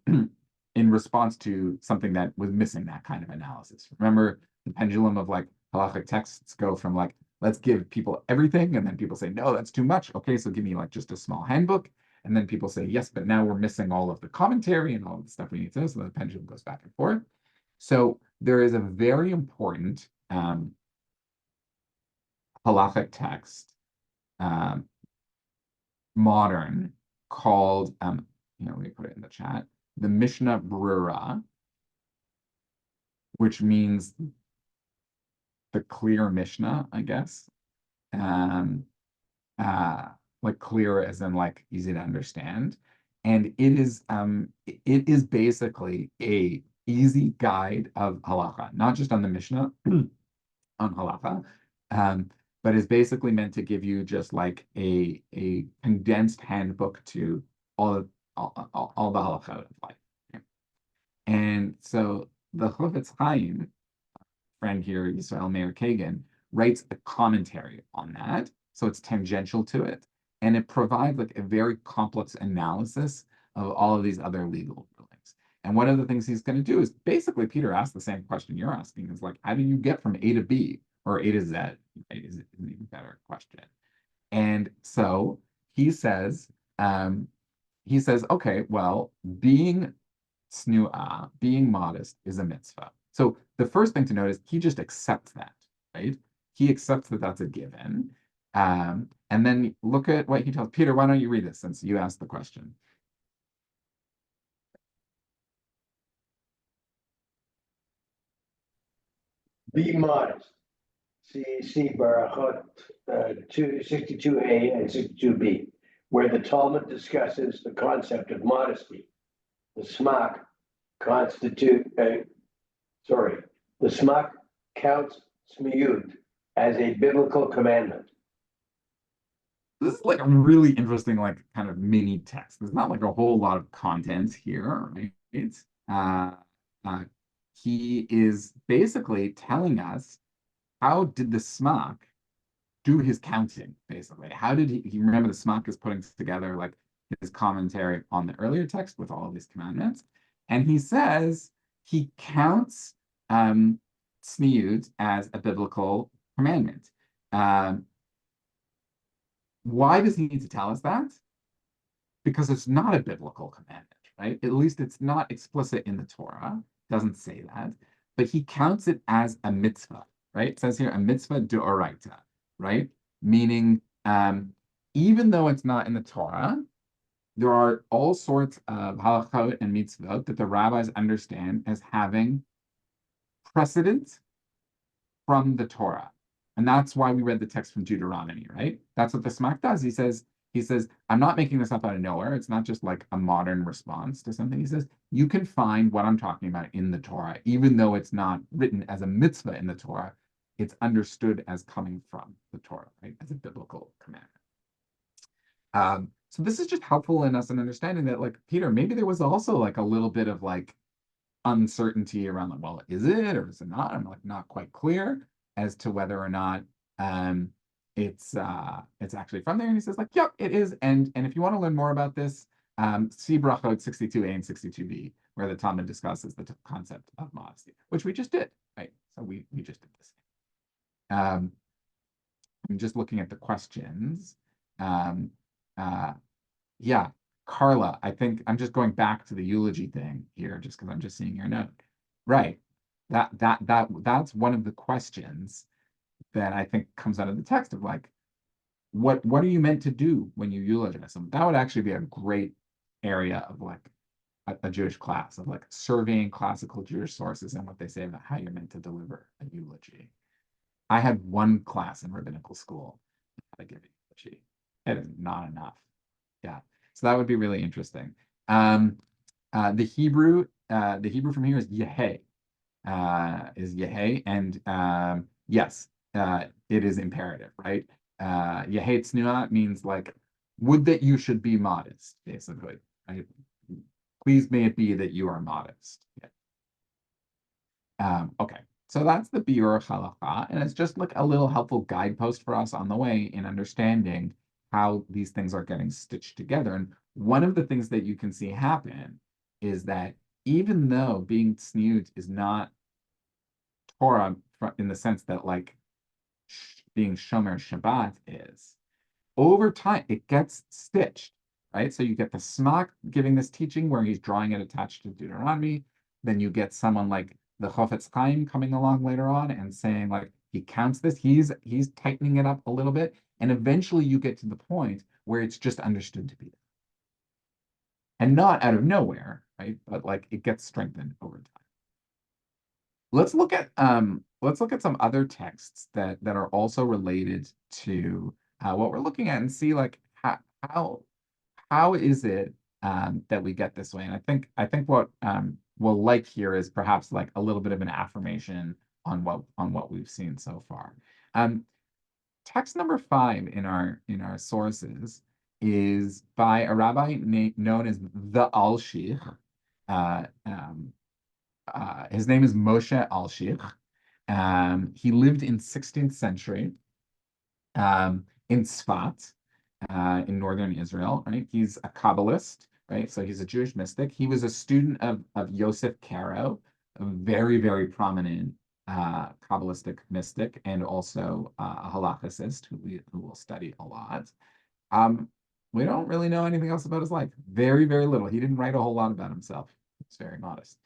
Speaker 1: in response to something that was missing that kind of analysis. Remember the pendulum of like halachic texts go from like let's give people everything, and then people say no, that's too much. Okay, so give me like just a small handbook, and then people say yes, but now we're missing all of the commentary and all of the stuff we need to know. So the pendulum goes back and forth. So there is a very important halachic text, um, modern, called, let me put it in the chat, the Mishnah Brura, which means the clear Mishnah, I guess. Um, like clear as in like easy to understand. And it is basically a easy guide of halacha, not just on the Mishnah, on halacha, but is basically meant to give you just like a condensed handbook to all the halacha of life. And so the Chofetz Chaim, friend here, Yisrael Meir Kagan, writes a commentary on that. So it's tangential to it. And it provides like a very complex analysis of all of these other legal rulings. And one of the things he's going to do is basically Peter asked the same question you're asking, is like, how do you get from A to B or A to Z? Right? Is an even better question. And so he says, okay, well, being snua, being modest is a mitzvah. So the first thing to note is he just accepts that, right? He accepts that that's a given. And then look at what he tells Peter. Why don't you read this since you asked the question?
Speaker 2: Be modest. See Barachot 62a and 62b, where the Talmud discusses the concept of modesty. The smak the smak counts smiyut as a biblical commandment.
Speaker 1: This is like a really interesting, like kind of mini text. There's not like a whole lot of content here, right? Uh, uh, he is basically telling us how did the smak do his counting, basically. How did he remember the smak is putting together like his commentary on the earlier text with all of these commandments. And he says he counts sniyut as a biblical commandment. Why does he need to tell us that? Because it's not a biblical commandment, right? At least it's not explicit in the Torah, doesn't say that, but he counts it as a mitzvah, right? It says here a mitzvah d'oraita, right? Meaning, even though it's not in the Torah, there are all sorts of halachot and mitzvot that the rabbis understand as having precedent from the Torah. And that's why we read the text from Deuteronomy, right? That's what the Smak does. He says, I'm not making this up out of nowhere. It's not just like a modern response to something. He says, you can find what I'm talking about in the Torah, even though it's not written as a mitzvah in the Torah, it's understood as coming from the Torah, right? As a biblical commandment. So this is just helpful in us in understanding that, like, Peter, maybe there was also like a little bit of like uncertainty around like, well, is it or is it not? I'm like not quite clear as to whether or not it's actually from there. And he says like, yep, it is. And if you want to learn more about this, see Brachot 62a and 62b, where the Talmud discusses the concept of modesty, which we just did, right? So we just did this. I'm just looking at the questions. Yeah, Carla, I think I'm just going back to the eulogy thing here, just because I'm just seeing your note. Right. That's one of the questions that I think comes out of the text of like, what are you meant to do when you eulogize them? That would actually be a great area of like a Jewish class of like surveying classical Jewish sources and what they say about how you're meant to deliver a eulogy. I had one class in rabbinical school how to give a eulogy. It is not enough. Yeah. So that would be really interesting. The Hebrew from here is Yehei. And yes, it is imperative, right? Yehei tznuah means like, would that you should be modest, basically, right? Please may it be that you are modest. Yeah. Okay. So that's the Biur Halacha, and it's just like a little helpful guidepost for us on the way in understanding how these things are getting stitched together. And one of the things that you can see happen is that even though being tzniut is not Torah in the sense that like being Shomer Shabbat is, over time it gets stitched, right? So you get the Smak giving this teaching where he's drawing it attached to Deuteronomy. Then you get someone like the Chofetz Chaim coming along later on and saying like he counts this, he's tightening it up a little bit, and eventually you get to the point where it's just understood to be that. And not out of nowhere, right? But like it gets strengthened over time. Let's look at some other texts that are also related to what we're looking at and see like how is it that we get this way? And I think what we'll like here is perhaps like a little bit of an affirmation on what we've seen so far. Text number 5 in our sources is by a rabbi known as the Alshich. His name is Moshe Alshich. He lived in 16th century in Sfat, in northern Israel. Right, he's a Kabbalist right? So he's a Jewish mystic. He was a student of Yosef Karo, a very, very prominent Kabbalistic mystic, and also a halachicist who will study a lot. Um, we don't really know anything else about his life. Very, very little. He didn't write a whole lot about himself. He's very modest.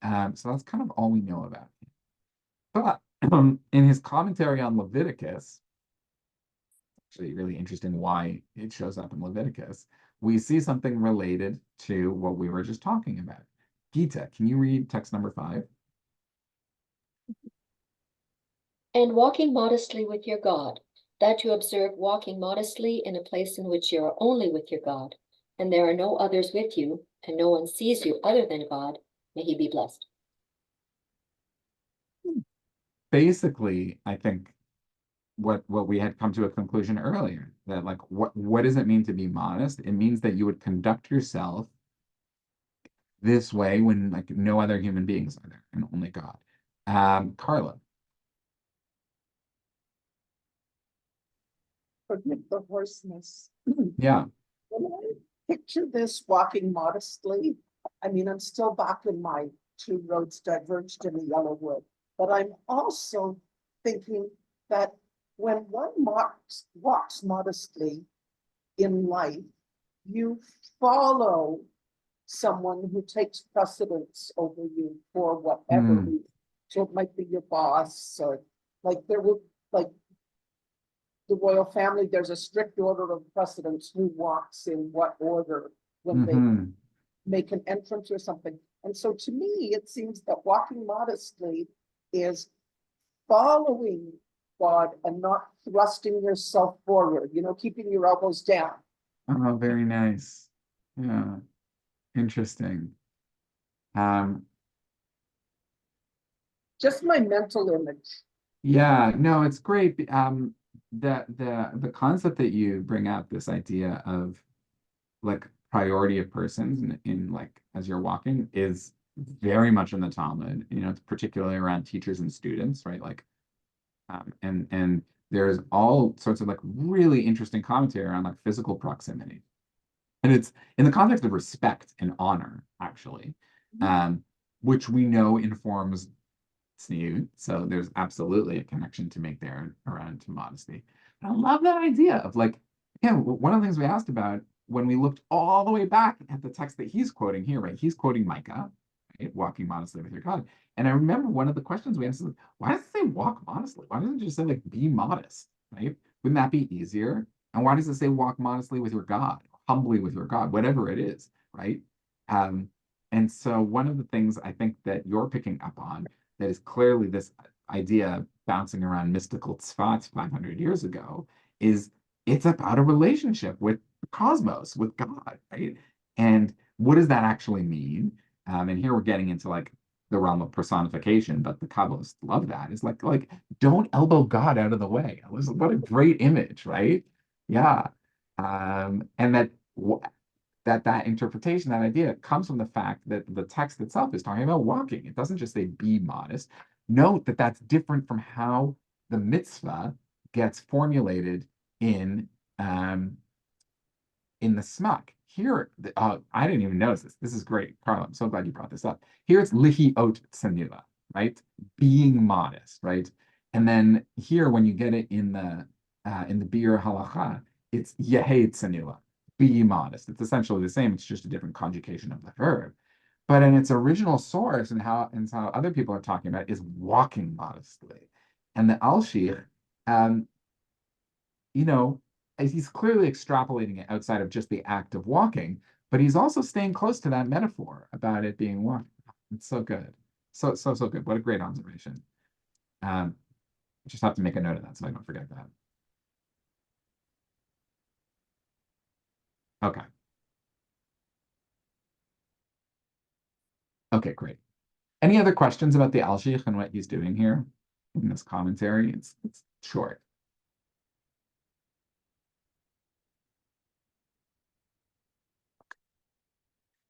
Speaker 1: So that's kind of all we know about him. But in his commentary on Leviticus, actually really interesting why it shows up in Leviticus, we see something related to what we were just talking about. Gita, can you read text number 5?
Speaker 7: And walking modestly with your God, that you observe walking modestly in a place in which you are only with your God, and there are no others with you, and no one sees you other than God, may he be blessed.
Speaker 1: Basically, I think what we had come to a conclusion earlier, that like what does it mean to be modest? It means that you would conduct yourself this way when like no other human beings are there and only God. Carla.
Speaker 4: Forgive the hoarseness.
Speaker 1: Yeah.
Speaker 4: When I picture this walking modestly, I mean, I'm still back in my two roads diverged in the yellow wood, but I'm also thinking that when one walks modestly in life, you follow someone who takes precedence over you for whatever
Speaker 1: Mm,
Speaker 4: reason. So it might be your boss, or like there will, like the royal family, there's a strict order of precedence who walks in what order when they
Speaker 1: mhm.
Speaker 4: make an entrance or something. And so to me, it seems that walking modestly is following God and not thrusting yourself forward, keeping your elbows down.
Speaker 1: Oh, very nice. Yeah, interesting. Um,
Speaker 4: Just my mental image.
Speaker 1: yeah, no, it's great. The concept that you bring up, this idea of like priority of persons in like as you're walking, is very much in the Talmud. It's particularly around teachers and students, right? Like, and there's all sorts of like really interesting commentary around like physical proximity. And it's in the context of respect and honor, actually, um, which we know informs tzniut. So there's absolutely a connection to make there around to modesty. And I love that idea of like, yeah, one of the things we asked about when we looked all the way back at the text that he's quoting here, right? He's quoting Micah, right? Walking modestly with your God. And I remember one of the questions we asked is, why does it say walk modestly? Why doesn't it just say like be modest, right? Wouldn't that be easier? And why does it say walk modestly with your God, humbly with your God, whatever it is, right? Um, and so one of the things I think that you're picking up on that is clearly this idea bouncing around mystical tzfat 500 years ago is it's about a relationship with the cosmos, with God, right? And what does that actually mean? And here we're getting into like the realm of personification, but the Kabbalists love that. It's like don't elbow God out of the way. What a great image, right? Yeah. And that interpretation, that idea comes from the fact that the text itself is talking about walking. It doesn't just say be modest. Note that that's different from how the mitzvah gets formulated in um, in the smak. Here, I didn't even notice this. This is great, Carl. I'm so glad you brought this up. Here it's lihiot tsanila, right? Being modest, right? And then here, when you get it in the bir halacha, it's yehei tsanila, be modest. It's essentially the same. It's just a different conjugation of the verb. But in its original source and how other people are talking about it, is walking modestly. And the Alshich, um, you know, he's clearly extrapolating it outside of just the act of walking, but he's also staying close to that metaphor about it being walking. It's so good. So good. What a great observation. Um, just have to make a note of that so I don't forget that. Okay. Okay, great. Any other questions about the Alshich and what he's doing here in this commentary? It's short.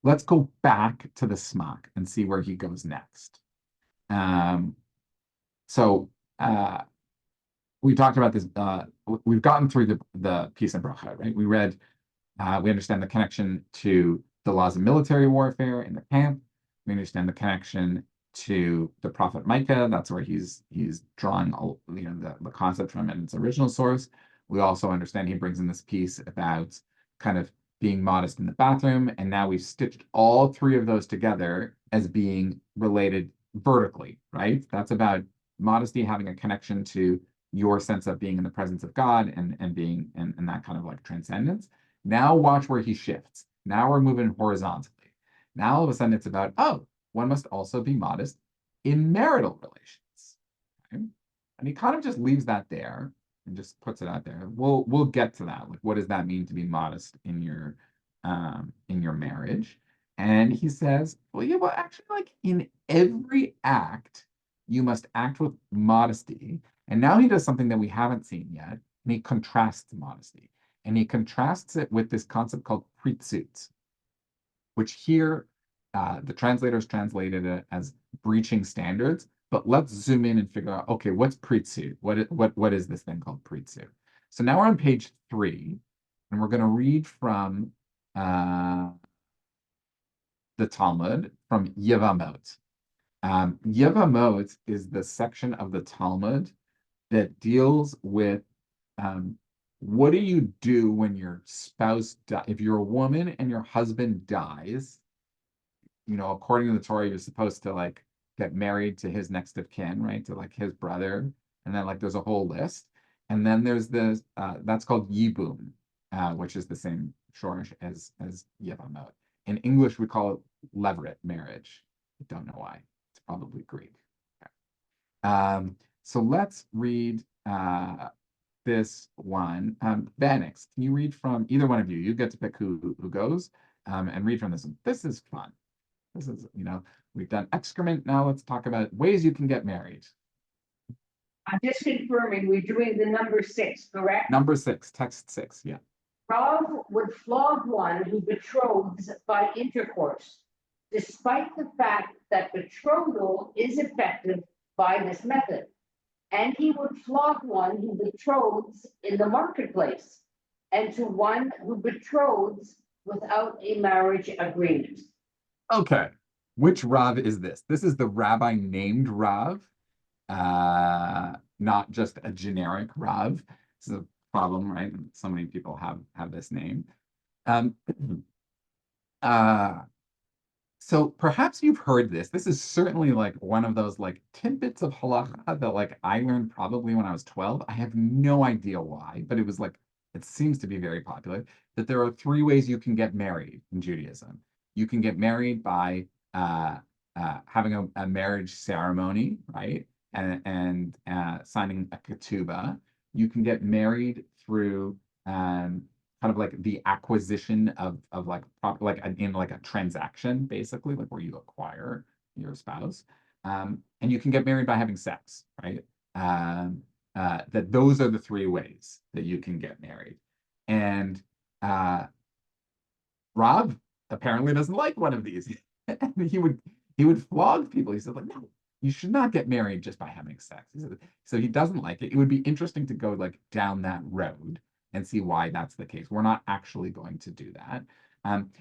Speaker 1: Let's go back to the smock and see where he goes next. Um, so we talked about this. We've gotten through the piece in bracha, right? We read. We understand the connection to the laws of military warfare in the camp. We understand the connection to the prophet Micah. That's where he's drawing the concept from in its original source. We also understand he brings in this piece about kind of being modest in the bathroom, and now we've stitched all three of those together as being related vertically, right? That's about modesty having a connection to your sense of being in the presence of God and being and that kind of like transcendence. Now watch where he shifts. Now we're moving horizontally. Now all of a sudden it's about, oh, one must also be modest in marital relations. Okay? And he kind of just leaves that there and just puts it out there. We'll get to that. Like, what does that mean to be modest in your marriage? And he says, well, yeah, well, actually, like in every act, you must act with modesty. And now he does something that we haven't seen yet, and he contrasts modesty. And he contrasts it with this concept called pritzuit, which here the translators translated it as breaching standards. But let's zoom in and figure out, okay, what's pritzuit? What is this thing called pritzuit? So now we're on page 3, and we're going to read from the Talmud, from Yevamot. Yevamot is the section of the Talmud that deals with what do you do when your spouse if you're a woman and your husband dies, according to the Torah, you're supposed to like get married to his next of kin, right? To like his brother. And then like there's a whole list. And then there's this, that's called yibum, which is the same shorish as yevamot. In English, we call it levirate, marriage. I don't know why. It's probably Greek. Okay. So let's read this one. Vanix, can you read from either one of you? You get to pick who goes and read from this one. This is fun. This is, we've done excrement. Now let's talk about ways you can get married.
Speaker 6: I'm just confirming, we're doing the number 6, correct?
Speaker 1: Number 6, text 6, yeah.
Speaker 6: Rav would flog one who betroths by intercourse, despite the fact that betrothal is effective by this method. And he would flog one who betroths in the marketplace, and to one who betroths without a marriage agreement.
Speaker 1: Okay, which Rav is this? This is the rabbi named Rav, not just a generic Rav. This is a problem, right? So many people have this name. So perhaps you've heard this. This is certainly like one of those like tidbits of halacha that like I learned probably when I was 12. I have no idea why, but it was like, it seems to be very popular, that there are 3 ways you can get married in Judaism. You can get married by having a marriage ceremony, right? And signing a ketubah. You can get married through kind of like the acquisition of like in like a transaction, basically, like where you acquire your spouse. And you can get married by having sex, right? That those are the 3 ways that you can get married. And Rob apparently doesn't like one of these. And he would flog people. He said, like, no, you should not get married just by having sex. So he doesn't like it. It would be interesting to go like down that road and see why that's the case. We're not actually going to do that.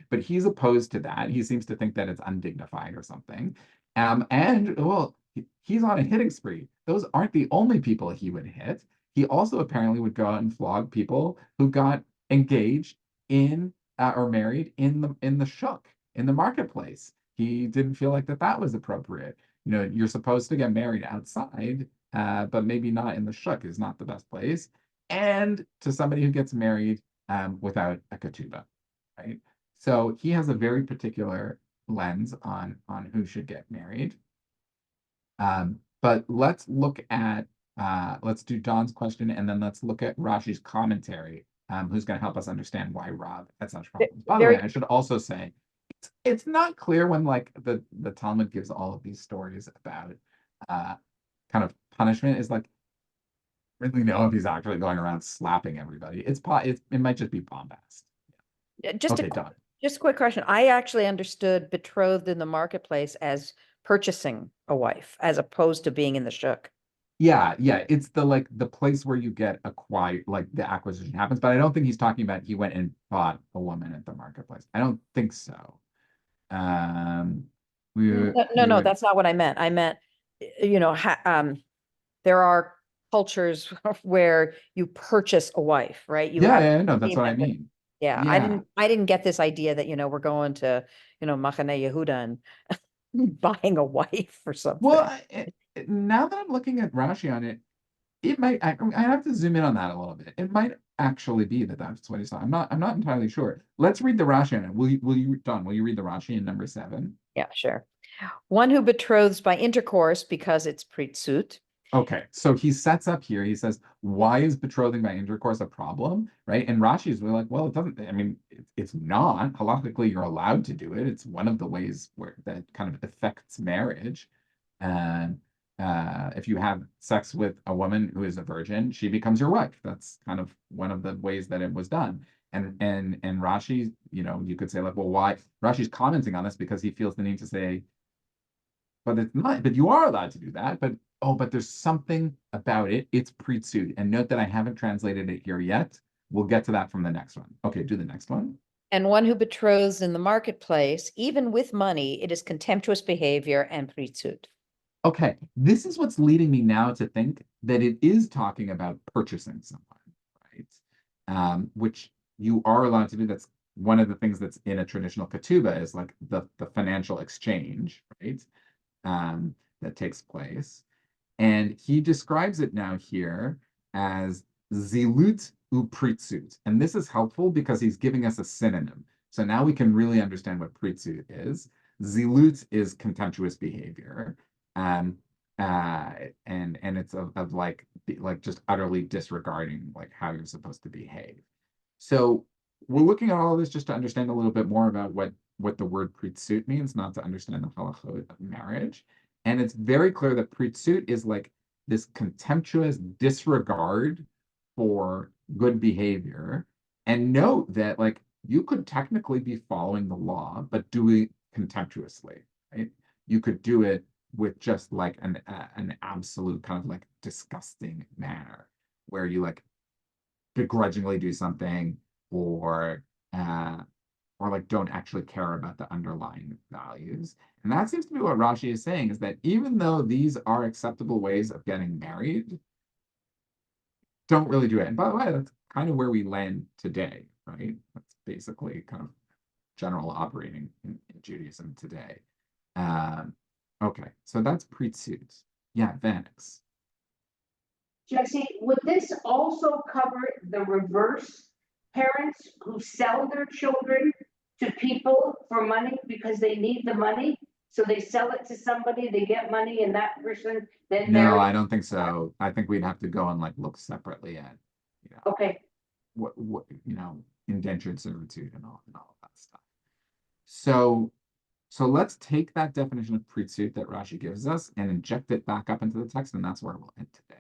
Speaker 1: But he's opposed to that. He seems to think that it's undignified or something. And well, he's on a hitting spree. Those aren't the only people he would hit. He also apparently would go out and flog people who got engaged in or married in the shuk, in the marketplace. He didn't feel like that was appropriate. You're supposed to get married outside, but maybe not in the shuk is not the best place. And to somebody who gets married without a ketubah, right? So he has a very particular lens on who should get married. But let's look at let's do John's question, and then let's look at Rashi's commentary, who's going to help us understand why Rob had such problems. By the way, I should also say it's not clear when like the Talmud gives all of these stories about kind of punishment is like really know if he's actually going around slapping everybody. It might just be bombast.
Speaker 3: Just
Speaker 1: okay, done.
Speaker 3: Just a quick question. I actually understood betrothed in the marketplace as purchasing a wife as opposed to being in the shuk.
Speaker 1: Yeah, yeah, it's the place where you get acquired, like the acquisition happens. But I don't think he's talking about he went and bought a woman at the marketplace. I don't think so. Um, we
Speaker 3: No,
Speaker 1: were-
Speaker 3: no,
Speaker 1: we
Speaker 3: no,
Speaker 1: were
Speaker 3: that's not what I meant. I meant, there are cultures where you purchase a wife, right? You
Speaker 1: yeah,
Speaker 3: have
Speaker 1: yeah, no, that's what I
Speaker 3: payment with,
Speaker 1: mean.
Speaker 3: yeah,
Speaker 1: Yeah.
Speaker 3: I didn't get this idea that, we're going to, Machane Yehuda and buying a wife or
Speaker 1: Well,
Speaker 3: something.
Speaker 1: now that I'm looking at Rashi on it, it might. I have to zoom in on that a little bit. It might actually be that that's what he saw. I'm not entirely sure. Let's read the Rashi on it. Don? Will you read the Rashi in number 7?
Speaker 3: Yeah, sure. One who betroths by intercourse because it's pritsut.
Speaker 1: Okay, so he sets up here. He says, "Why is betrothing by intercourse a problem?" Right? And Rashi is really like, "Well, it doesn't. I mean, it's not. Halachically, you're allowed to do it. It's one of the ways where that kind of affects marriage. And if you have sex with a woman who is a virgin, she becomes your wife. That's kind of one of the ways that it was done." And Rashi, you could say like, "Well, why?" Rashi's commenting on this because he feels the need to say, but it's not, but you are allowed to do that. But oh, but there's something about it. It's pre-suit. And note that I haven't translated it here yet. We'll get to that from the next one. Okay, do the next one.
Speaker 3: And one who betroths in the marketplace, even with money, it is contemptuous behavior and pritsut.
Speaker 1: Okay, this is what's leading me now to think that it is talking about purchasing someone, right? Which you are allowed to do. That's one of the things that's in a traditional ketubah is like the financial exchange, right? That takes place. And he describes it now here as zilut upritsut. And this is helpful because he's giving us a synonym. So now we can really understand what pritsut is. Zilut is contemptuous behavior. Um, and it's of like just utterly disregarding like how you're supposed to behave. So we're looking at all of this just to understand a little bit more about what the word pritsut means, not to understand the halachot of marriage. And it's very clear that pritsut is like this contemptuous disregard for good behavior. And note that like you could technically be following the law, but do it contemptuously, right? You could do it with just like an absolute kind of like disgusting manner where you like begrudgingly do something or uh, or like don't actually care about the underlying values. And that seems to be what Rashi is saying is that even though these are acceptable ways of getting married, don't really do it. And by the way, that's kind of where we land today, right? That's basically kind of general operating in Judaism today. Okay, so that's pre-suit. Yeah, Vanix.
Speaker 6: Jesse, would this also cover the reverse parents who sell their children to people for money because they need the money? So they sell it to somebody, they get money, and that person then
Speaker 1: No, I
Speaker 6: marries.
Speaker 1: don't think so. I think we'd have to go and like look separately at,
Speaker 6: Okay,
Speaker 1: what indentured servitude and all of that stuff. So let's take that definition of pre-suit that Rashi gives us and inject it back up into the text, and that's where we'll end today,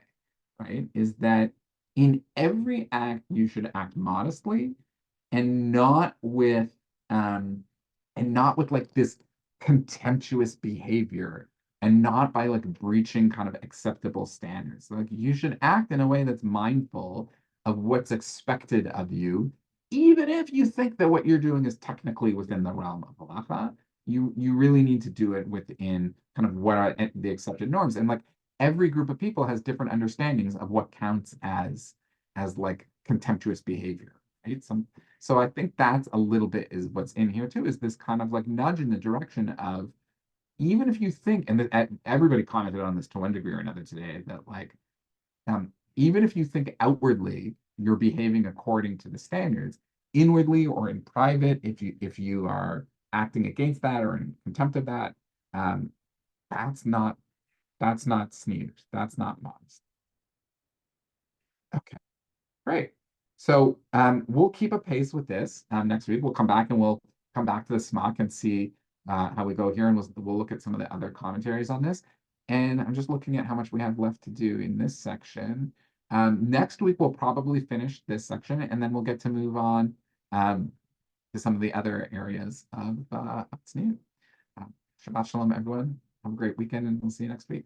Speaker 1: right? Is that in every act you should act modestly and not with like this contemptuous behavior and not by like breaching kind of acceptable standards. Like you should act in a way that's mindful of what's expected of you, even if you think that what you're doing is technically within the realm of halacha. You really need to do it within kind of what are the accepted norms. And like every group of people has different understandings of what counts as like contemptuous behavior, right? So I think that's a little bit is what's in here too, is this kind of like nudge in the direction of even if you think, and everybody commented on this to one degree or another today, that like even if you think outwardly you're behaving according to the standards, inwardly or in private, if you are acting against that or in contempt of that, um, that's not sneakers. That's not modest. Okay. Great. So we'll keep a pace with this. Next week we'll come back and we'll come back to the smock and see how we go here, and we'll look at some of the other commentaries on this. And I'm just looking at how much we have left to do in this section. Next week we'll probably finish this section, and then we'll get to move on to some of the other areas of Tzniut. Shabbat shalom, everyone. Have a great weekend, and we'll see you next week.